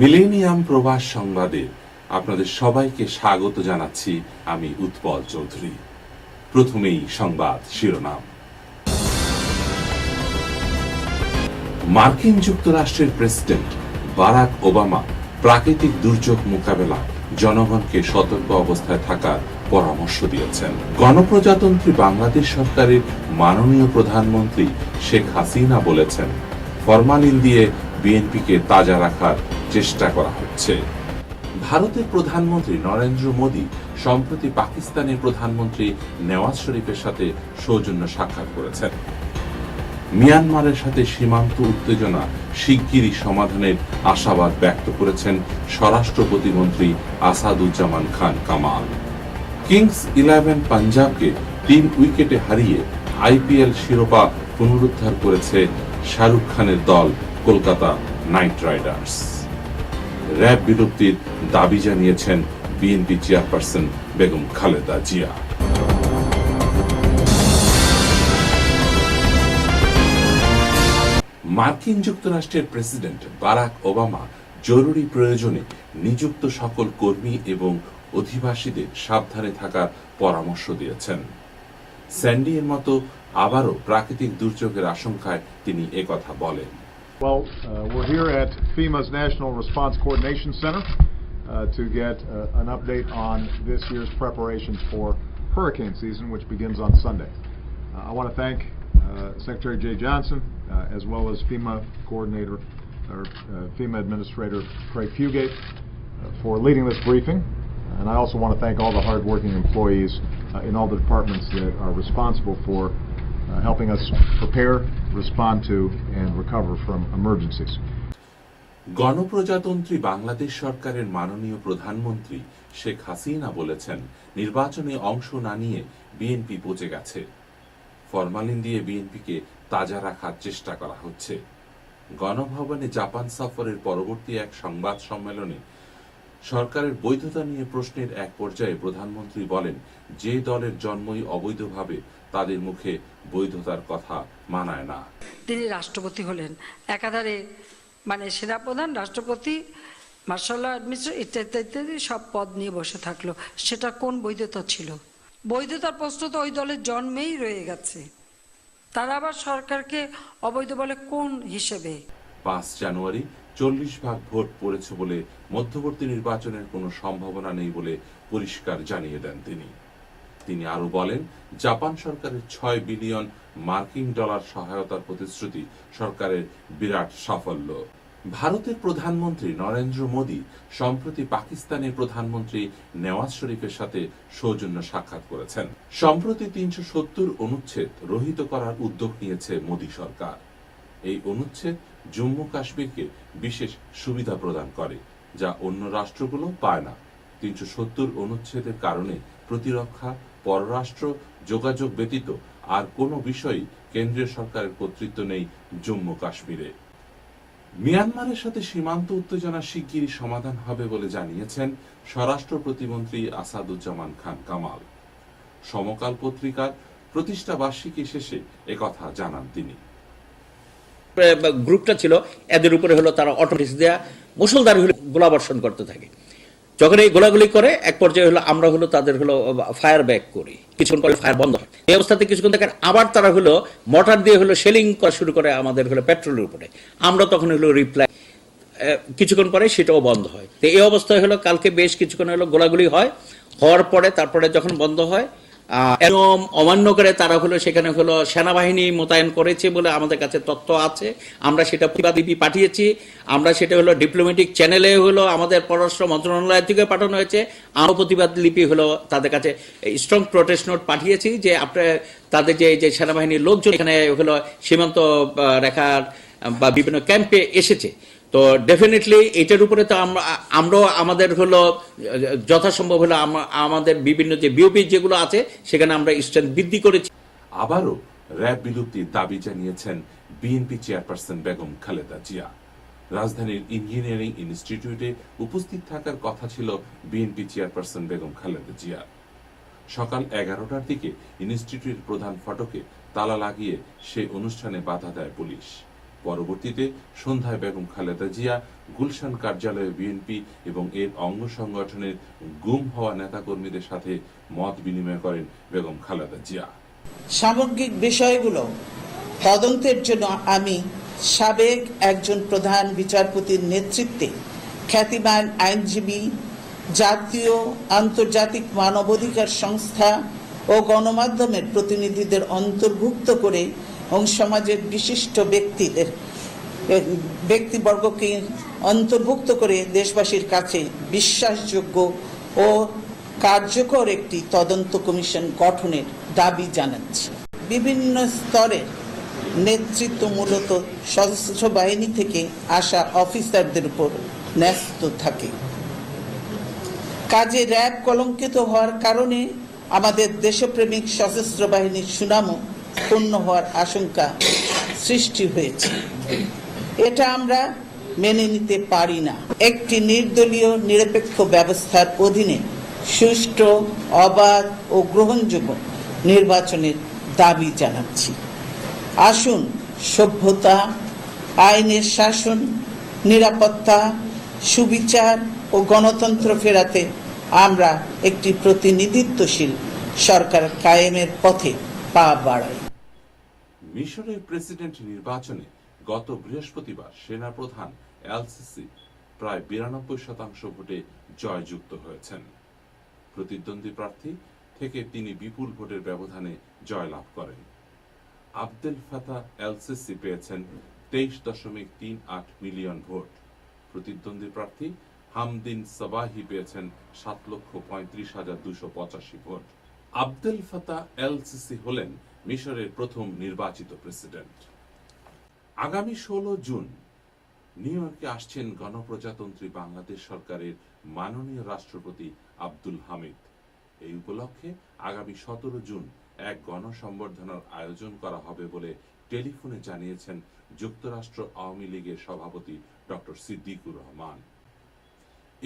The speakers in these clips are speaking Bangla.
মিলেনিয়াম প্রবাস সংবাদে আপনাদের সবাইকে স্বাগত জানাচ্ছি। আমি উৎপল চৌধুরী। প্রথমেই সংবাদ শিরোনাম। মার্কিন যুক্তরাষ্ট্রের প্রেসিডেন্ট বারাক ওবামা প্রাকৃতিক দুর্যোগ মোকাবেলা জনগণকে সতর্ক অবস্থায় থাকার পরামর্শ দিয়েছেন। গণপ্রজাতন্ত্রী বাংলাদেশ সরকারের মাননীয় প্রধানমন্ত্রী শেখ হাসিনা বলেছেন, ফরমালিন দিয়ে বিএনপিকে তাজা রাখার চেষ্টা করা হচ্ছে। ভারতের প্রধানমন্ত্রী নরেন্দ্র মোদী সম্প্রতি পাকিস্তানের প্রধানমন্ত্রী নেওয়াজ শরীফের সাথে সৌজন্য সাক্ষাৎ করেছেন। মিয়ানমারের সাথে সীমান্ত উত্তেজনা শিগগিরই সমাধানের আশাবাদ ব্যক্ত করেছেন স্বরাষ্ট্র প্রতিমন্ত্রী আসাদুজ্জামান খান কামাল। কিংস 11 পাঞ্জাবকে 3 উইকেটে হারিয়ে আইপিএল শিরোপা পুনরুদ্ধার করেছে শাহরুখ খানের দল কলকাতা নাইট রাইডার্স। র্যাব বিলুপ্তির দাবি জানিয়েছেন বিএনপি চেয়ারপারসন বেগম খালেদা জিয়া। মার্কিন যুক্তরাষ্ট্রের প্রেসিডেন্ট বারাক ওবামা জরুরি প্রয়োজনে নিযুক্ত সকল কর্মী এবং অধিবাসীদের সাবধানে থাকার পরামর্শ দিয়েছেন। স্যান্ডি এর মতো আবারও প্রাকৃতিক দুর্যোগের আশঙ্কায় তিনি একথা বলেন। Well, we're here at FEMA's National Response Coordination Center to get an update on this year's preparations for hurricane season, which begins on Sunday. I want to thank Secretary Jay Johnson, as well as FEMA Coordinator or FEMA Administrator Craig Fugate for leading this briefing. And I also want to thank all the hardworking employees in all the departments that are responsible for helping us prepare, respond to, and recover from emergencies. গণপ্রজাতন্ত্রী বাংলাদেশ সরকারের মাননীয় প্রধানমন্ত্রী শেখ হাসিনা বলেছেন, নির্বাচনে অংশ না নিয়ে বিএনপি পচে গেছে। ফরমালিন দিয়ে বিএনপিকে তাজা রাখার চেষ্টা করা হচ্ছে। গণভবনে জাপান সফরের পরবর্তী এক সংবাদ সম্মেলনে সরকারের বৈধতা নিয়ে প্রশ্নের এক পর্যায়ে প্রধানমন্ত্রী বলেন, যে দলের জন্মই অবৈধভাবে তাদের মুখে বৈধতার কথা মানায় না। তিনি রাষ্ট্রপতি হলেন, একাধারে সেনাপ্রধান, রাষ্ট্রপতি, মার্শাল অ্যাডমিনিস্ট্রেটর ইত্যাদি ইত্যাদি সব পদ নিয়ে বসে থাকলো। সেটা কোন বৈধতা ছিল? বৈধতার প্রশ্ন তো ওই দলের জন্মেই রয়ে গেছে। তারা আবার সরকারকে অবৈধ বলে কোন হিসেবে? 5 জানুয়ারি 40% ভোট পড়েছে বলে মধ্যবর্তী নির্বাচনের কোনো সম্ভাবনা নেই বলে পরিষ্কার জানিয়ে দেন তিনি আরো বলেন, জাপান সরকারের 6 বিলিয়ন মার্কিন ডলার সহায়তার প্রতিশ্রুতি সরকারের বিরাট সাফল্য। ভারতের প্রধানমন্ত্রী নরেন্দ্র মোদী সম্প্রতি পাকিস্তানের প্রধানমন্ত্রী নেওয়াজ শরীফের সাথে সৌজন্য সাক্ষাৎ করেছেন। সম্প্রতি 370 অনুচ্ছেদ রহিত করার উদ্যোগ নিয়েছে মোদী সরকার। এই অনুচ্ছেদ জম্মু কাশ্মীরকে বিশেষ সুবিধা প্রদান করে, যা অন্য রাষ্ট্রগুলো পায় না। 370 অনুচ্ছেদের কারণে প্রতিরক্ষা, পররাষ্ট্র, যোগাযোগ ব্যতীত আর কোনো বিষয়ই কেন্দ্রীয় সরকারের কর্তৃত্ব নেই জম্মু কাশ্মীরে। মিয়ানমারের সাথে সীমান্ত উত্তেজনা শিগগিরই সমাধান হবে বলে জানিয়েছেন স্বরাষ্ট্র প্রতিমন্ত্রী আসাদুজ্জামান খান কামাল। সমকাল পত্রিকার প্রতিষ্ঠা বার্ষিকী শেষে একথা জানান তিনি। গ্রুপটা ছিল, এদের উপরে হলো তারা অটোমেটিক দেয়া মুষলধারে হলো গোলাবর্ষণ করতে থাকে। যখন এই গোলাগুলি করে এক পর্যায়ে হলো আমরা হলো তাদের হলো ফায়ার ব্যাক করি, কিছুক্ষণ পরে ফায়ার বন্ধ হয়। এই অবস্থাতে কিছুক্ষণ দেখেন আবার তারা হলো মর্টার দিয়ে হলো শেলিং করা শুরু করে আমাদের হলো পেট্রোলের উপরে। আমরা তখন হলো রিপ্লাই, কিছুক্ষণ পরে সেটাও বন্ধ হয়। তো এই অবস্থায় হলো কালকে বেশ কিছুক্ষণ হলো গোলাগুলি হয়, হওয়ার পরে তারপরে যখন বন্ধ হয় নিয়ম অমান্য করে তারা হলো সেখানে হলো সেনাবাহিনী মোতায়েন করেছে বলে আমাদের কাছে তথ্য আছে। আমরা সেটা প্রতিবাদী পাঠিয়েছি, আমরা সেটা হলো ডিপ্লোম্যাটিক চ্যানেলে হলো আমাদের পররাষ্ট্র মন্ত্রণালয় থেকে পাঠানো হয়েছে। আমরা প্রতিবাদ লিপি হলো তাদের কাছে স্ট্রং প্রোটেস্ট নোট পাঠিয়েছি যে আপনার তাদের যে সেনাবাহিনীর লোকজন এখানে হলো সীমান্ত রেখার বা বিভিন্ন ক্যাম্পে এসেছে। তো ডেফিনেটলি এটার উপরে তো আমরাও আমাদের হলো যথাসম্ভব হলো আমাদের বিভিন্ন যে বিওপি যেগুলো আছে সেখানে আমরা স্ট্রেংথ বৃদ্ধি করেছি। আবারও র্যাব বিলুপ্তির দাবি জানিয়েছেন বিএনপি চেয়ারপারসন বেগম খালেদা জিয়া। রাজধানীর ইঞ্জিনিয়ারিং ইনস্টিটিউটে উপস্থিত থাকার কথা ছিল বিএনপি চেয়ারপারসন বেগম খালেদা জিয়া। সকাল 11টার দিকে ইনস্টিটিউটের প্রধান ফটকে তালা লাগিয়ে সেই অনুষ্ঠানে বাধা দেয় পুলিশ। পরবর্তীতে সন্ধ্যায় বেগম খালেদা জিয়া গুলশান কার্যালয়ে বিএনপি এবং এর অঙ্গ সংগঠনের গুম হওয়া নেতাকর্মীদের সাথে মত বিনিময় করেন বেগম খালেদা জিয়া। সামগ্রিক বিষয়গুলো তদন্তের জন্য আমি সাবেক একজন প্রধান বিচারপতির নেতৃত্বে খ্যাতিমান আইনজীবী, জাতীয় আন্তর্জাতিক মানবাধিকার সংস্থা ও গণমাধ্যমের প্রতিনিধিদের অন্তর্ভুক্ত করে এবং সমাজের বিশিষ্ট ব্যক্তিবর্গকে অন্তর্ভুক্ত করে দেশবাসীর কাছে বিশ্বাসযোগ্য ও কার্যকর একটি তদন্ত কমিশন গঠনের দাবি জানাচ্ছি। বিভিন্ন স্তরের নেতৃত্ব মূলত সশস্ত্র বাহিনী থেকে আসা অফিসারদের উপর ন্যস্ত থাকে। কাজে র্যাব কলঙ্কিত হওয়ার কারণে আমাদের দেশপ্রেমিক সশস্ত্র বাহিনীর সুনামও ক্ষুণ্ণ হওয়ার আশঙ্কা সৃষ্টি হয়েছে। এটা আমরা মেনে নিতে পারি না। একটি নির্দলীয় নিরপেক্ষ ব্যবস্থার অধীনে সুষ্ঠু, অবাধ ও গ্রহণযোগ্য নির্বাচনের দাবি জানাচ্ছি। আসুন সভ্যতা, আইনের শাসন, নিরাপত্তা, সুবিচার ও গণতন্ত্র ফেরাতে আমরা একটি প্রতিনিধিত্বশীল সরকার কায়েমের পথে পা বাড়াই। মিশরের প্রেসিডেন্ট নির্বাচনে গত বৃহস্পতিবার সেনাপ্রধান এল-সিসি প্রায় 92% ভোটে জয়যুক্ত হয়েছেন। প্রতিদ্বন্দ্বী প্রার্থী থেকে তিনি বিপুল ভোটের ব্যবধানে জয়লাভ করেন। আবদেল ফাতাহ এল-সিসি পেয়েছেন 23.38 মিলিয়ন ভোট। প্রতিদ্বন্দ্বী প্রার্থী হামদিন সাবাহি পেয়েছেন 7,35,285 ভোট। আবদেল ফাতাহ এল-সিসি হলেন মিশরের প্রথম নির্বাচিত প্রেসিডেন্ট। আগামী 16 জুন নিউ ইয়র্কে আসছেন গণপ্রজাতন্ত্রী বাংলাদেশ সরকারের মাননীয় রাষ্ট্রপতি আব্দুল হামিদ। এই উপলক্ষে আগামী 17 জুন এক গণসংবর্ধনার আয়োজন করা হবে বলে টেলিফোনে জানিয়েছেন যুক্তরাষ্ট্র আওয়ামী লীগের সভাপতি ডক্টর সিদ্দিকুর রহমান।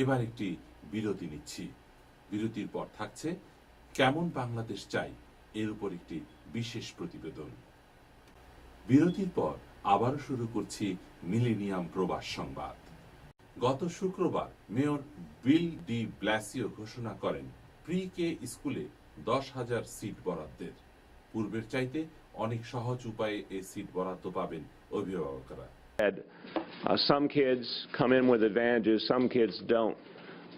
এবার একটি বিরতি নিচ্ছি। বিরতির পর থাকছে কেমন বাংলাদেশ চাই এর উপর একটি বিশেষ প্রতিবেদন। বিরতির পর আবারও শুরু করছি মিলেনিয়াম প্রবাস সংবাদ। গত শুক্রবার মেয়র বিল ডি ব্লাসিও ঘোষণা করেন প্রি-কে স্কুলে 10,000 সিট বরাদ্দের। পূর্বের চাইতে অনেক সহজ উপায়ে এই সিট বরাদ্দ পাবেন অভিভাবকরা। Some kids come in with advantages, some kids don't.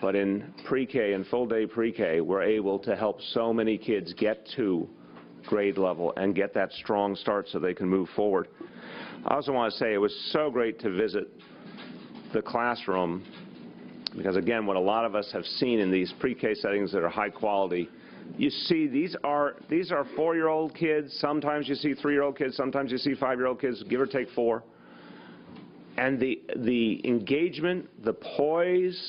But in pre-K and full-day pre-K, we're able to help so many kids get to grade level and get that strong start so they can move forward. I also want to say it was so great to visit the classroom because, again, what a lot of us have seen in these pre-K settings that are high quality, you see these are 4-year-old kids. Sometimes you see 3-year-old kids. Sometimes you see 5-year-old kids, give or take 4. And the engagement, the poise.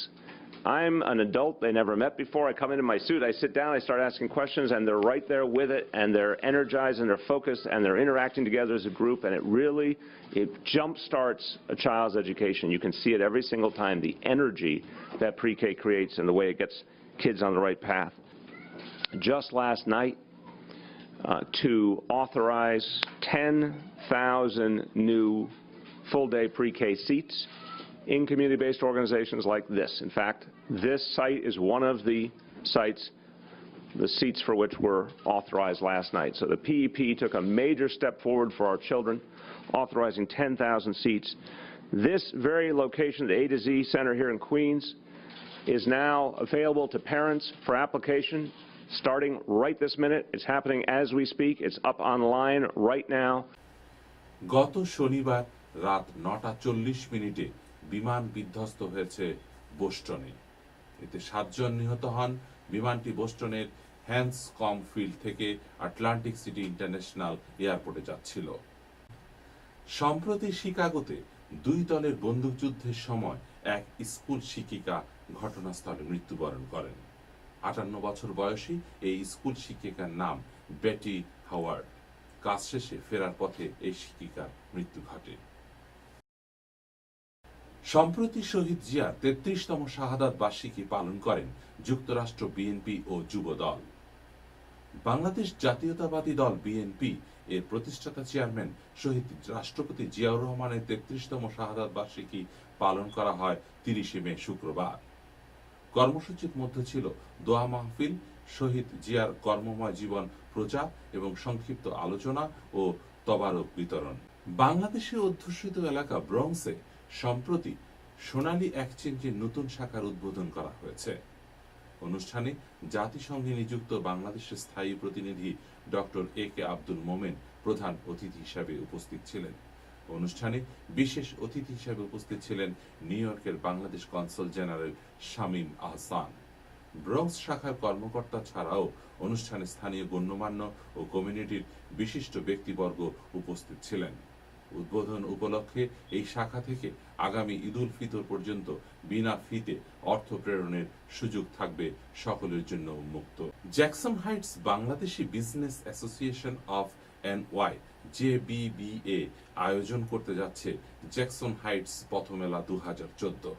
I'm an adult they never met before. I come into my suit, I sit down, I start asking questions, and they're right there with it, and they're energized, and they're focused, and they're interacting together as a group, and it jump-starts a child's education. You can see it every single time, the energy that pre-K creates and the way it gets kids on the right path. Just last night, to authorize 10,000 new full-day pre-K seats in community-based organizations like this. In fact, this site is one of the sites, the seats for which were authorized last night. So the PEP took a major step forward for our children, authorizing 10,000 seats. This very location, the A to Z Center here in Queens, is now available to parents for application starting right this minute. It's happening as we speak. It's up online right now. গত শনিবার রাত 9:40 বিমান বিধ্বস্ত হয়েছে বোস্টনে। এতে 7 জন নিহত হন। বিমানটি বোস্টনের হ্যান্ডসকম ফিল্ড থেকে আটলান্টিক সিটি ইন্টারন্যাশনাল এয়ারপোর্টে যাচ্ছিল। সম্প্রতি শিকাগোতে 2 দলের বন্দুকযুদ্ধের সময় এক স্কুল শিক্ষিকা ঘটনাস্থলে মৃত্যুবরণ করেন। 58 বছর বয়সী এই স্কুল শিক্ষিকার নাম বেটি হাওয়ার্ড। কাজ শেষে ফেরার পথে এই শিক্ষিকার মৃত্যু ঘটে। সম্প্রতি শহীদ জিয়ার 33তম শাহাদাত বার্ষিকী পালন করেন যুক্তরাষ্ট্র বিএনপি ও যুবদল। বাংলাদেশ জাতীয়তাবাদী দল বিএনপি এর প্রতিষ্ঠাতা চেয়ারম্যান শহীদ রাষ্ট্রপতি জিয়াউর রহমানের 33তম শাহাদাত বার্ষিকী পালন করা হয় 30 মে শুক্রবার। কর্মসূচির মধ্যে ছিল দোয়া মাহফিল, শহীদ জিয়ার কর্মময় জীবন প্রচার এবং সংক্ষিপ্ত আলোচনা ও তবারক বিতরণ। বাংলাদেশের অধ্যুষিত এলাকা ব্রঙ্কসে সম্প্রতি সোনালী এক্সচেঞ্জের নতুন শাখার উদ্বোধন করা হয়েছে। অনুষ্ঠানে জাতিসংঘে নিযুক্ত বাংলাদেশের স্থায়ী প্রতিনিধি ডক্টর AK আব্দুল মোমেন প্রধান অতিথি হিসাবে উপস্থিত ছিলেন। অনুষ্ঠানে বিশেষ অতিথি হিসাবে উপস্থিত ছিলেন নিউ ইয়র্কের Bangladesh consul general Shamim Ahsan. Bronx শাখার কর্মকর্তা ছাড়াও অনুষ্ঠানে স্থানীয় গণ্যমান্য ও কমিউনিটির বিশিষ্ট ব্যক্তিবর্গ উপস্থিত ছিলেন। উদ্বোধন উপলক্ষে এই শাখা থেকে আগামী ঈদুল ফিতর পর্যন্ত বিনা ফিতে অর্থ প্রেরণের সুযোগ থাকবে, সকলের জন্য উন্মুক্ত। Jackson Heights Bangladeshi business association of NY JBBA আয়োজন করতে যাচ্ছে জ্যাকসন হাইটস পথমেলা 2014।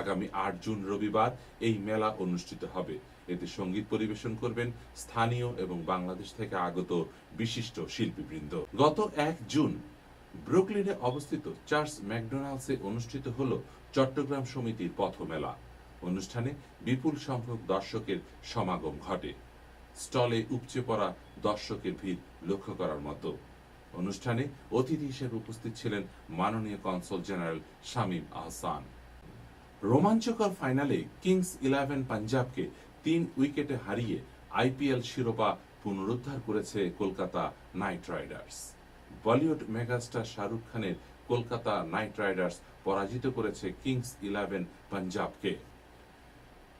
আগামী 8 জুন রবিবার এই মেলা অনুষ্ঠিত হবে। এতে সঙ্গীত পরিবেশন করবেন স্থানীয় এবং বাংলাদেশ থেকে আগত বিশিষ্ট শিল্পীবৃন্দ। গত 1 জুন ব্রুকলিনে অবস্থিত চার্চ ম্যাকডোনাল্ডসে অনুষ্ঠিত হল চট্টগ্রাম সমিতির পথমেলা। অনুষ্ঠানে বিপুল সংখ্যক দর্শকের সমাগম ঘটে। স্টলে উপচে পড়া দর্শকের ভিড় লক্ষ্য করার মতো। অনুষ্ঠানে অতিথি হিসেবে উপস্থিত ছিলেন মাননীয় কনসাল জেনারেল শামীম আহসান। রোমাঞ্চকর ফাইনালে কিংস 11 পাঞ্জাবকে 3 উইকেটে হারিয়ে IPL শিরোপা পুনরুদ্ধার করেছে Kolkata night Riders. Bollywood megastar Shahrukh খানের কলকাতা নাইট রাইডার্স পরাজিত করেছে কিংস 11 পাঞ্জাবকে।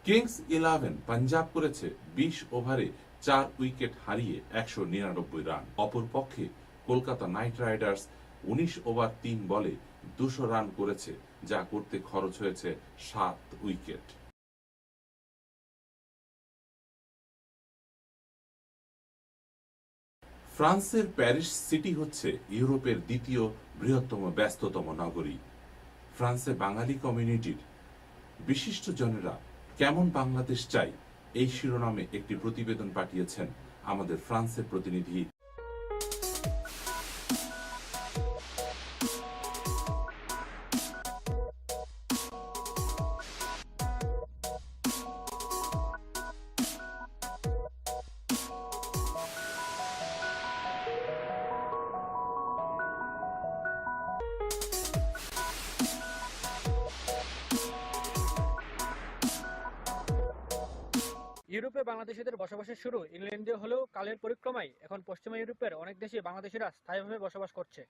কিংস 11 পাঞ্জাব করেছে 20 ওভারে 4 উইকেট হারিয়ে 199 রান। অপরপক্ষে কলকাতা নাইট রাইডার্স 19 ওভার 3 বলে 200 রান করেছে, যা করতে খরচ হয়েছে 7 উইকেট। ফ্রান্সের প্যারিস সিটি হচ্ছে ইউরোপের দ্বিতীয় বৃহত্তম ব্যস্ততম নগরী। ফ্রান্সে বাঙালি কমিউনিটির বিশিষ্ট জনেরা কেমন বাংলাদেশ চাই এই শিরোনামে একটি প্রতিবেদন পাঠিয়েছেন আমাদের ফ্রান্সের প্রতিনিধি। ইউরোপে বাংলাদেশিদের বসবাসের শুরু ইংল্যান্ডে হলেও কালের পরিক্রমায় এখন পশ্চিমা ইউরোপের অনেক দেশে বাংলাদেশিরা স্থায়ীভাবে বসবাস করছে।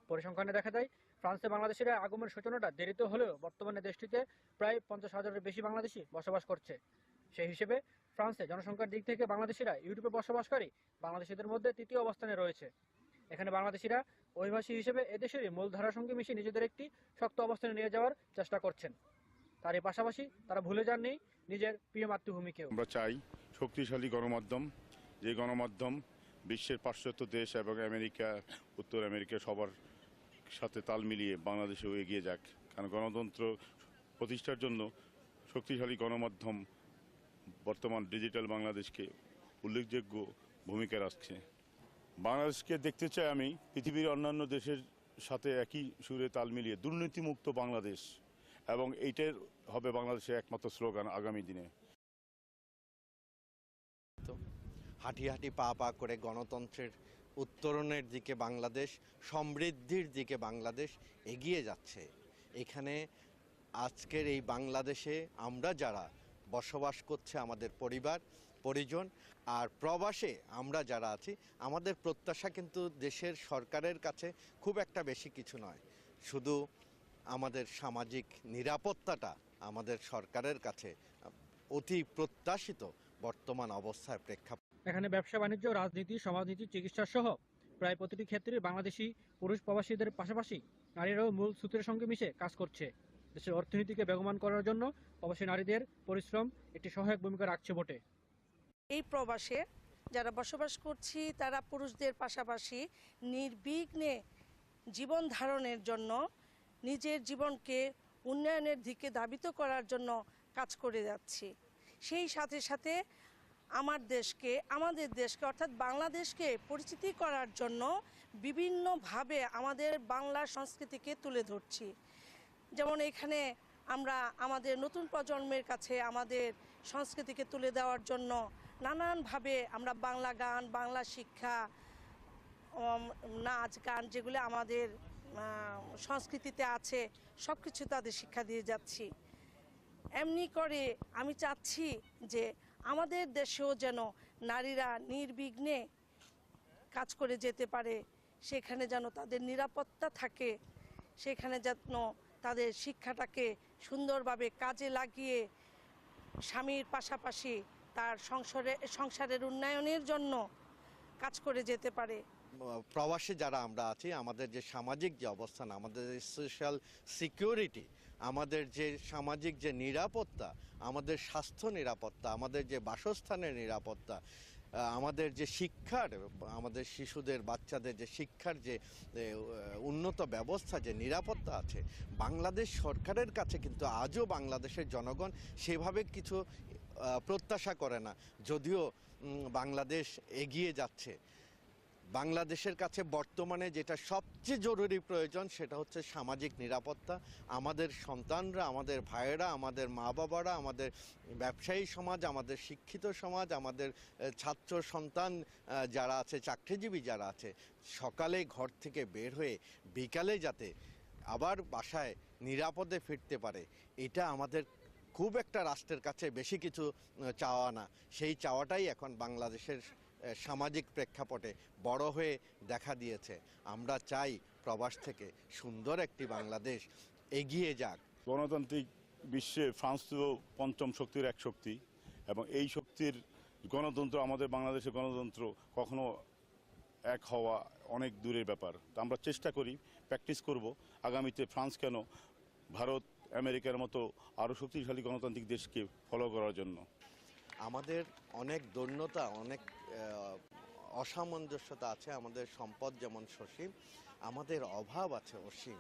পরিসংখ্যানে দেখা যায় ফ্রান্সে বাংলাদেশিরা আগমনের সূচনাটা দেরিতে হলেও বর্তমানে দেশটিতে প্রায় 50,000-এর বেশি বাংলাদেশি বসবাস করছে। সেই হিসেবে ফ্রান্সে জনসংখ্যার দিক থেকে বাংলাদেশিরা ইউরোপে বসবাসকারী বাংলাদেশিদের মধ্যে তৃতীয় অবস্থানে রয়েছে। এখানে বাংলাদেশিরা অভিবাসী হিসেবে এদেশেরই মূলধারার সঙ্গে মিশে নিজেদের একটি শক্ত অবস্থানে নিয়ে যাওয়ার চেষ্টা করছেন। তারই পাশাপাশি তারা ভুলে যাননি নিজের প্রিয় মাতৃভূমিকেও। আমরা চাই শক্তিশালী গণমাধ্যম, যে গণমাধ্যম বিশ্বের পাশ্চাত্য দেশ এবং আমেরিকা, উত্তর আমেরিকা সবার সাথে তাল মিলিয়ে বাংলাদেশেও এগিয়ে যাক। কারণ গণতন্ত্র প্রতিষ্ঠার জন্য শক্তিশালী গণমাধ্যম বর্তমান ডিজিটাল বাংলাদেশকে উল্লেখযোগ্য ভূমিকা রাখছে। বাংলাদেশকে দেখতে চাই আমি পৃথিবীর অন্যান্য দেশের সাথে একই সুরে তাল মিলিয়ে দুর্নীতিমুক্ত বাংলাদেশ, এবং এইটার হবে বাংলাদেশের একমাত্র স্লোগান আগামী দিনে। হাঁটি হাঁটি পা পা করে গণতন্ত্রের উত্তরণের দিকে বাংলাদেশ, সমৃদ্ধির দিকে বাংলাদেশ এগিয়ে যাচ্ছে। এখানে আজকের এই বাংলাদেশে আমরা যারা বসবাস করছে, আমাদের পরিবার পরিজন আর প্রবাসে আমরা যারা আছি, আমাদের প্রত্যাশা কিন্তু দেশের সরকারের কাছে খুব একটা বেশি কিছু নয়। শুধু আমাদের সামাজিক নিরাপত্তাটা আমাদের সরকারের কাছে অতি প্রত্যাশিত বর্তমান অবস্থার প্রেক্ষাপট। এখানে ব্যবসা বাণিজ্য, রাজনীতি, সমাজনীতি, চিকিৎসা সহ প্রায় প্রতিটি ক্ষেত্রে বাংলাদেশি পুরুষ প্রবাসীদের পাশাপাশি নারীরাও মূল সূত্রের সঙ্গে মিশে কাজ করছে। দেশের অর্থনীতিকে বেগবান করার জন্য প্রবাসী নারীদের পরিশ্রম একটি সহায়ক ভূমিকা রাখছে বটে। এই প্রবাসে যারা বসবাস করছি তারা পুরুষদের পাশাপাশি নির্বিঘ্নে জীবন ধারণের জন্য, নিজের জীবনকে উন্নয়নের দিকে ধাবিত করার জন্য কাজ করে যাচ্ছি। সেই সাথে সাথে আমার দেশকে, আমাদের দেশকে অর্থাৎ বাংলাদেশকে পরিচিতি করার জন্য বিভিন্নভাবে আমাদের বাংলা সংস্কৃতিকে তুলে ধরছি। যেমন এখানে আমরা আমাদের নতুন প্রজন্মের কাছে আমাদের সংস্কৃতিকে তুলে দেওয়ার জন্য নানানভাবে আমরা বাংলা গান, বাংলা শিক্ষা, নাচ গান যেগুলো আমাদের সংস্কৃতিতে আছে সব কিছু তাদের শিক্ষা দিয়ে যাচ্ছি। এমনি করে আমি চাচ্ছি যে আমাদের দেশেও যেন নারীরা নির্বিঘ্নে কাজ করে যেতে পারে, সেখানে যেন তাদের নিরাপত্তা থাকে, সেখানে যেন তাদের শিক্ষাটাকে সুন্দরভাবে কাজে লাগিয়ে স্বামীর পাশাপাশি তার সংসারের উন্নয়নের জন্য কাজ করে যেতে পারে। প্রবাসী যারা আমরা আছি, আমাদের যে সামাজিক যে অবস্থান, আমাদের যে সোশ্যাল সিকিউরিটি, আমাদের যে সামাজিক যে নিরাপত্তা, আমাদের স্বাস্থ্য নিরাপত্তা, আমাদের যে বাসস্থানের নিরাপত্তা, আমাদের যে শিক্ষার, আমাদের শিশুদের বাচ্চাদের যে শিক্ষার যে উন্নত ব্যবস্থা, যে নিরাপত্তা আছে, বাংলাদেশ সরকারের কাছে কিন্তু আজও বাংলাদেশের জনগণ সেভাবে কিছু প্রত্যাশা করে না। যদিও বাংলাদেশ এগিয়ে যাচ্ছে, বাংলাদেশের কাছে বর্তমানে যেটা সবচেয়ে জরুরি প্রয়োজন সেটা হচ্ছে সামাজিক নিরাপত্তা। আমাদের সন্তানরা, আমাদের ভাইয়েরা, আমাদের মা বাবারা, আমাদের ব্যবসায়ী সমাজ, আমাদের শিক্ষিত সমাজ, আমাদের ছাত্র সন্তান যারা আছে, চাকরিজীবী যারা আছে, সকালে ঘর থেকে বের হয়ে বিকালে যাতে আবার বাসায় নিরাপদে ফিরতে পারে, এটা আমাদের খুব একটা রাষ্ট্রের কাছে বেশি কিছু চাওয়া না। সেই চাওয়াটাই এখন বাংলাদেশের সামাজিক প্রেক্ষাপটে বড় হয়ে দেখা দিয়েছে। আমরা চাই প্রবাস থেকে সুন্দর একটি বাংলাদেশ এগিয়ে যাক। গণতান্ত্রিক বিশ্বে ফ্রান্স তো পঞ্চম শক্তির এক শক্তি, এবং এই শক্তির গণতন্ত্র, আমাদের বাংলাদেশের গণতন্ত্র কখনো এক হওয়া অনেক দূরের ব্যাপার। তা আমরা চেষ্টা করি, প্র্যাকটিস করব আগামীতে ফ্রান্স কেন, ভারত, আমেরিকার মতো আরও শক্তিশালী গণতান্ত্রিক দেশকে ফলো করার জন্য। আমাদের অনেক দৈন্যতা, অনেক অসামঞ্জস্যতা আছে। আমাদের সম্পদ যেমন সসীম, আমাদের অভাব আছে অসীম।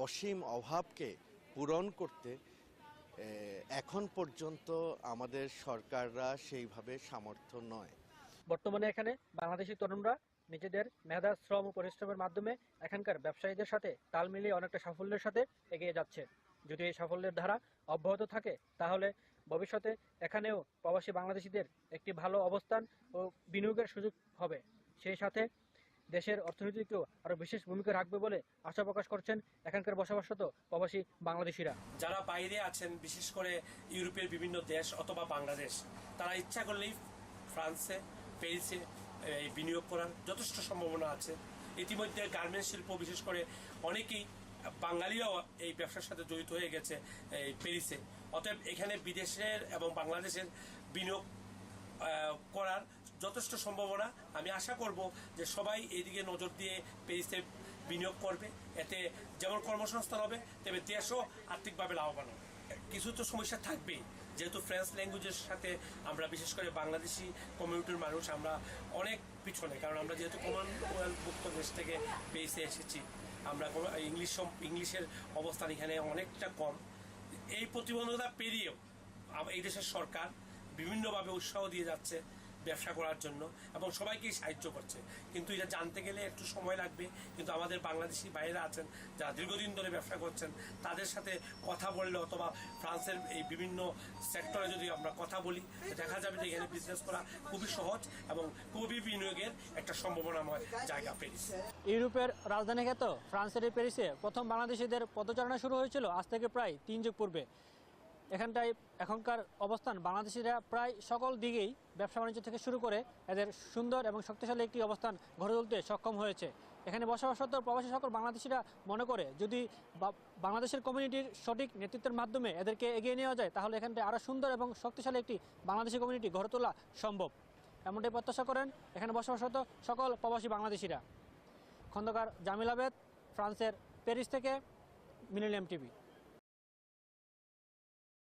অসীম অভাবকে পূরণ করতে এখন পর্যন্ত আমাদের সরকাররা সেইভাবে সামর্থ্য নয়। বর্তমানে এখানে বাংলাদেশি তরুণরা নিজেদের মেধা, শ্রম ও পরিশ্রমের মাধ্যমে এখানকার ব্যবসায়ীদের সাথে তাল মিলিয়ে অনেকটা সাফল্যের সাথে এগিয়ে যাচ্ছে। যদি এই সাফল্যের ধারা অব্যাহত থাকে তাহলে ভবিষ্যতে এখানেও প্রবাসী বাংলাদেশিদের একটি ভালো অবস্থান ও বিনিয়োগের সুযোগ হবে। সেই সাথে দেশের অর্থনীতিকেও আরও বিশেষ ভূমিকা রাখবে বলে আশা প্রকাশ করছেন এখানকার বসবাসরত প্রবাসী বাংলাদেশিরা। যারা বাইরে আছেন, বিশেষ করে ইউরোপের বিভিন্ন দেশ অথবা বাংলাদেশ, তারা ইচ্ছা করলেই ফ্রান্সে, প্যারিসে বিনিয়োগ করার যথেষ্ট সম্ভাবনা আছে। ইতিমধ্যে গার্মেন্টস শিল্প, বিশেষ করে অনেকেই বাঙালিরাও এই ব্যবসার সাথে জড়িত হয়ে গেছে এই প্যারিসে। অতএব এখানে বিদেশের এবং বাংলাদেশের বিনিয়োগ করার যথেষ্ট সম্ভাবনা। আমি আশা করব যে সবাই এইদিকে নজর দিয়ে প্যারিসে বিনিয়োগ করবে। এতে যেমন কর্মসংস্থান হবে, তেমনি দেশও আর্থিকভাবে লাভবান হবে। কিছু তো সমস্যা থাকবেই, যেহেতু ফ্রেঞ্চ ল্যাঙ্গুয়েজের সাথে আমরা বিশেষ করে বাংলাদেশি কমিউনিটির মানুষ আমরা অনেক পিছনে, কারণ আমরা যেহেতু কমনওয়েলথভুক্ত দেশ থেকে প্যারিসে এসেছি, আমরা ইংলিশের অবস্থান এখানে অনেকটা কম। এই প্রতিবন্ধকতা পেরিয়েও এই দেশের সরকার বিভিন্নভাবে উৎসাহ দিয়ে যাচ্ছে ব্যবসা করার জন্য এবং সবাইকেই সাহায্য করছে। কিন্তু এটা জানতে গেলে একটু সময় লাগবে। কিন্তু আমাদের বাংলাদেশি ভাইয়েরা আছেন যারা দীর্ঘদিন ধরে ব্যবসা করছেন, তাদের সাথে কথা বললে অথবা ফ্রান্সের এই বিভিন্ন সেক্টরে যদি আমরা কথা বলি, দেখা যাবে যে এখানে বিজনেস করা খুবই সহজ এবং খুবই বিনিয়োগের একটা সম্ভাবনাময় জায়গা প্যারিস। ইউরোপের রাজধানী খ্যাত ফ্রান্সের প্যারিসে প্রথম বাংলাদেশিদের পদচারণা শুরু হয়েছিল আজ থেকে প্রায় 3 যুগ পূর্বে। এখানটায় এখনকার অবস্থান, বাংলাদেশিরা প্রায় সকল দিকেই ব্যবসা বাণিজ্য থেকে শুরু করে এদের সুন্দর এবং শক্তিশালী একটি অবস্থান গড়ে তুলতে সক্ষম হয়েছে। এখানে বসবাসরত প্রবাসী সকল বাংলাদেশিরা মনে করে যদি বাংলাদেশের কমিউনিটির সঠিক নেতৃত্বের মাধ্যমে এদেরকে এগিয়ে নেওয়া যায় তাহলে এখানটায় আরও সুন্দর এবং শক্তিশালী একটি বাংলাদেশি কমিউনিটি গড়ে তোলা সম্ভব। এমনটাই প্রত্যাশা করেন এখানে বসবাসরত সকল প্রবাসী বাংলাদেশিরা। খন্দকার জামিল আবেদ, ফ্রান্সের প্যারিস থেকে, মিলেনিয়াম টিভি।